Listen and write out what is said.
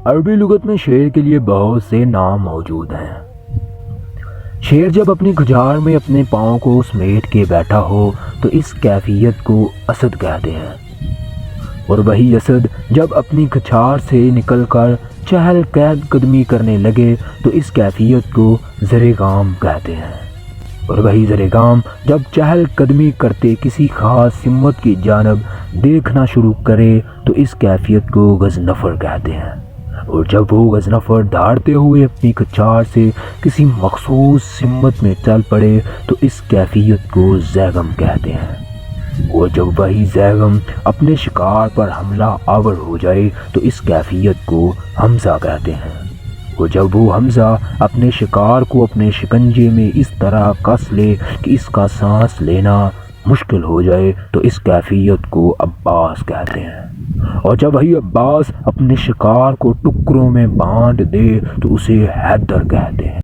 عربی لغت میں شیر کے لیے بہت سے نام موجود ہیں۔ شیر جب اپنی کھجار میں اپنے پاؤں کو سمیٹ کے بیٹھا ہو تو اس کیفیت کو اسد کہتے ہیں، اور وہی اسد جب اپنی کھچار سے نکل کر چہل قدمی کرنے لگے تو اس کیفیت کو زر گام کہتے ہیں، اور وہی زر گام جب چہل قدمی کرتے کسی خاص سمت کی جانب دیکھنا شروع کرے تو اس کیفیت کو غضنفر کہتے ہیں، اور جب وہ غضنفر دھاڑتے ہوئے اپنی کھچار سے کسی مخصوص سمت میں چل پڑے تو اس کیفیت کو زیغم کہتے ہیں، اور جب وہی زیغم اپنے شکار پر حملہ آور ہو جائے تو اس کیفیت کو حمزہ کہتے ہیں، اور جب وہ حمزہ اپنے شکار کو اپنے شکنجے میں اس طرح کس لے کہ اس کا سانس لینا مشکل ہو جائے تو اس کیفیت کو عباس کہتے ہیں، اور جب وہی عباس اپنے شکار کو ٹکڑوں میں بانٹ دے تو اسے حیدر کہتے ہیں۔